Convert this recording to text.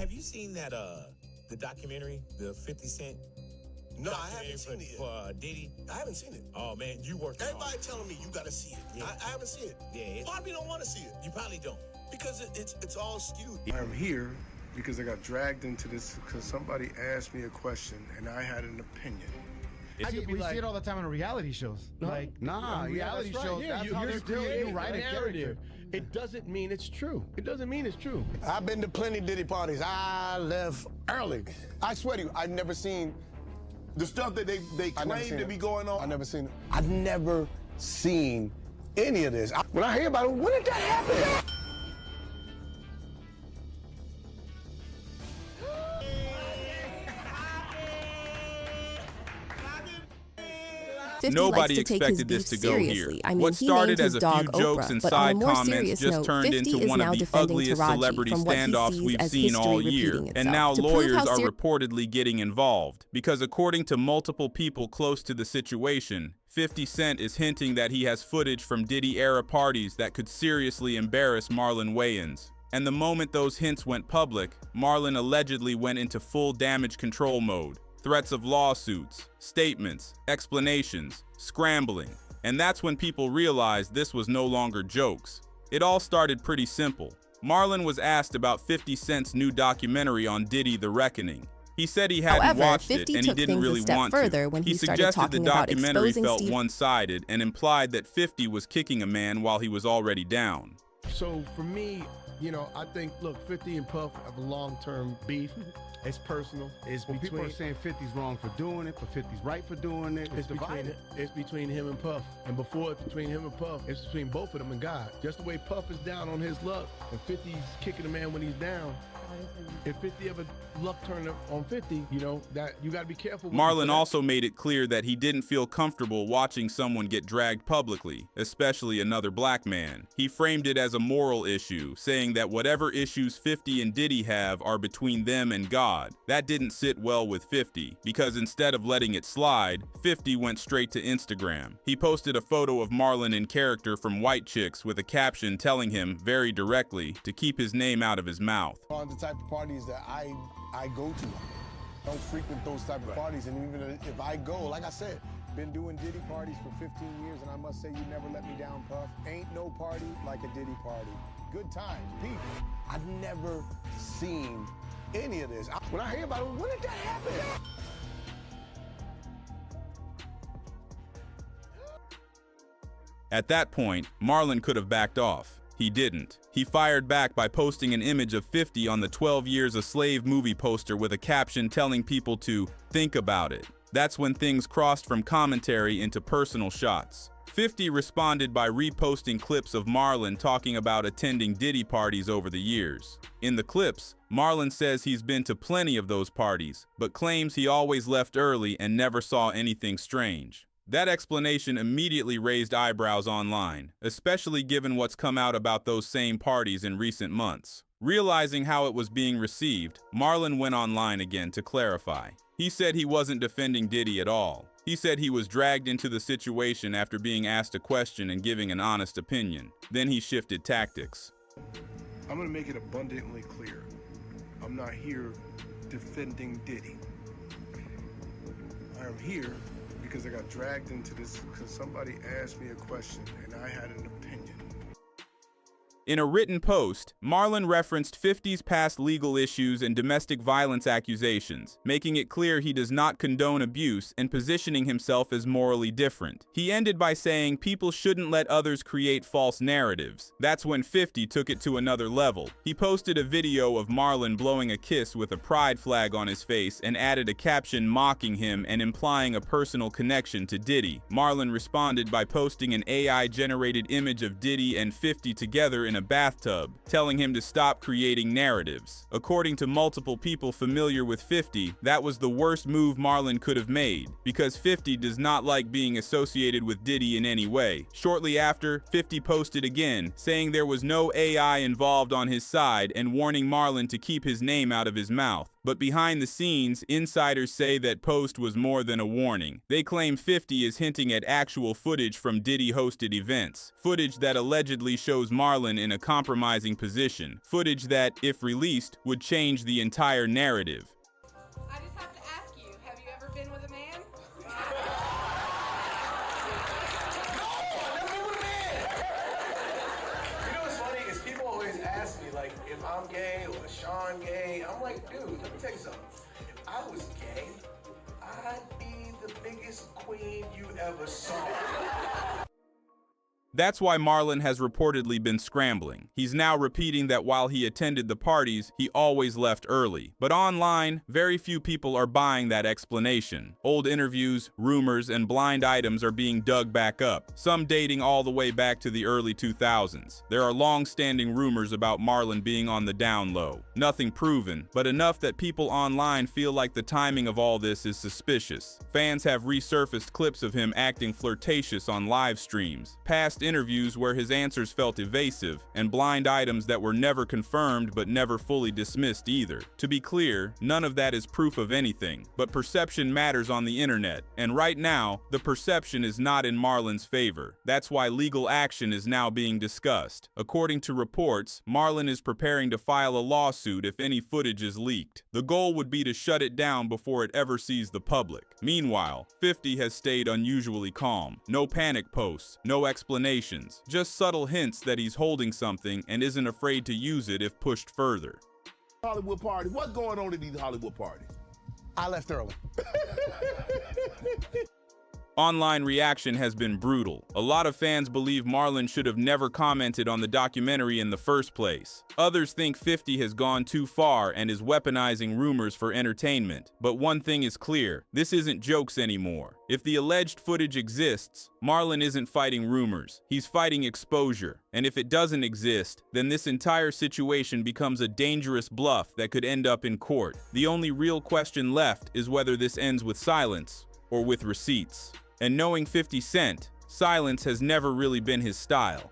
have you seen that the documentary, the 50 Cent? No, I haven't seen it yet. For Diddy? I haven't seen it. Oh man, you worked hard. Everybody telling me you gotta see it. Yeah. I haven't seen it. Yeah. Part of me don't want to see it. You probably don't. Because it's all skewed. I'm here because I got dragged into this because somebody asked me a question and I had an opinion. We see it all the time on reality shows. No, like, nah, reality shows. Yeah, that's how they're creating, you write a narrative. It doesn't mean it's true. It doesn't mean it's true. I've been to plenty Diddy parties. I left early. I swear to you, I've never seen the stuff that they claim to be going on. I've never seen it. I've never seen any of this. When I hear about it, when did that happen? Nobody expected this to go here. I mean, what started as a few jokes and side comments just turned into one of the ugliest celebrity standoffs we've seen all year. And now lawyers are reportedly getting involved because according to multiple people close to the situation, 50 Cent is hinting that he has footage from Diddy-era parties that could seriously embarrass Marlon Wayans. And the moment those hints went public, Marlon allegedly went into full damage control mode. Threats of lawsuits, statements, explanations, scrambling. And that's when people realized this was no longer jokes. It all started pretty simple. Marlon was asked about 50 Cent's new documentary on Diddy: The Reckoning. He said he hadn't watched it and he didn't really want to. He suggested the documentary felt one-sided and implied that 50 was kicking a man while he was already down. So for me, you know, I think, look, 50 and Puff have a long-term beef. It's personal. It's between. People are saying 50's wrong for doing it, but 50's right for doing it. It's between him and Puff. And before it's between him and Puff, it's between both of them and God. Just the way Puff is down on his luck, and 50's kicking a man when he's down. If 50 ever luck turned on 50, you know, that you got to be careful. Marlon also made it clear that he didn't feel comfortable watching someone get dragged publicly, especially another black man. He framed it as a moral issue, saying that whatever issues 50 and Diddy have are between them and God. That didn't sit well with 50, because instead of letting it slide, 50 went straight to Instagram. He posted a photo of Marlon in character from White Chicks with a caption telling him, very directly, to keep his name out of his mouth. On the type of parties that I go to. Don't frequent those type of parties, and even if I go, like I said, been doing Diddy parties for 15 years, and I must say you never let me down, Puff. Ain't no party like a Diddy party. Good times, people. I've never seen any of this. When I hear about it, when did that happen? At that point, Marlon could have backed off. He didn't. He fired back by posting an image of 50 on the 12 Years a Slave movie poster with a caption telling people to think about it. That's when things crossed from commentary into personal shots. 50 responded by reposting clips of Marlon talking about attending Diddy parties over the years. In the clips, Marlon says he's been to plenty of those parties, but claims he always left early and never saw anything strange. That explanation immediately raised eyebrows online, especially given what's come out about those same parties in recent months. Realizing how it was being received, Marlon went online again to clarify. He said he wasn't defending Diddy at all. He said he was dragged into the situation after being asked a question and giving an honest opinion. Then he shifted tactics. I'm gonna make it abundantly clear. I'm not here defending Diddy. I am here because I got dragged into this because somebody asked me a question and I had an opinion. In a written post, Marlon referenced 50's past legal issues and domestic violence accusations, making it clear he does not condone abuse and positioning himself as morally different. He ended by saying people shouldn't let others create false narratives. That's when 50 took it to another level. He posted a video of Marlon blowing a kiss with a pride flag on his face and added a caption mocking him and implying a personal connection to Diddy. Marlon responded by posting an AI-generated image of Diddy and 50 together in a bathtub, telling him to stop creating narratives. According to multiple people familiar with 50, that was the worst move Marlon could have made, because 50 does not like being associated with Diddy in any way. Shortly after, 50 posted again, saying there was no AI involved on his side and warning Marlon to keep his name out of his mouth. But behind the scenes, insiders say that post was more than a warning. They claim 50 is hinting at actual footage from Diddy-hosted events, footage that allegedly shows Marlon in a compromising position, footage that, if released, would change the entire narrative. I just have to ask you, have you ever been with a man? You know what's funny is people always ask me, like, if I'm gay or Sean gay. I'm like, dude, let me tell you something. If I was gay, I'd be the biggest queen you ever saw. That's why Marlon has reportedly been scrambling. He's now repeating that while he attended the parties, he always left early. But online, very few people are buying that explanation. Old interviews, rumors, and blind items are being dug back up, some dating all the way back to the early 2000s. There are long-standing rumors about Marlon being on the down low. Nothing proven, but enough that people online feel like the timing of all this is suspicious. Fans have resurfaced clips of him acting flirtatious on live streams, past interviews where his answers felt evasive, and blind items that were never confirmed but never fully dismissed either. To be clear, none of that is proof of anything, but perception matters on the internet, and right now, the perception is not in Marlon's favor. That's why legal action is now being discussed. According to reports, Marlon is preparing to file a lawsuit if any footage is leaked. The goal would be to shut it down before it ever sees the public. Meanwhile, 50 has stayed unusually calm. No panic posts, no explanations, just subtle hints that he's holding something and isn't afraid to use it if pushed further. Hollywood party. What's going on at these Hollywood parties? I left early. Online reaction has been brutal. A lot of fans believe Marlon should have never commented on the documentary in the first place. Others think 50 has gone too far and is weaponizing rumors for entertainment. But one thing is clear, this isn't jokes anymore. If the alleged footage exists, Marlon isn't fighting rumors. He's fighting exposure. And if it doesn't exist, then this entire situation becomes a dangerous bluff that could end up in court. The only real question left is whether this ends with silence or with receipts. And knowing 50 Cent, silence has never really been his style.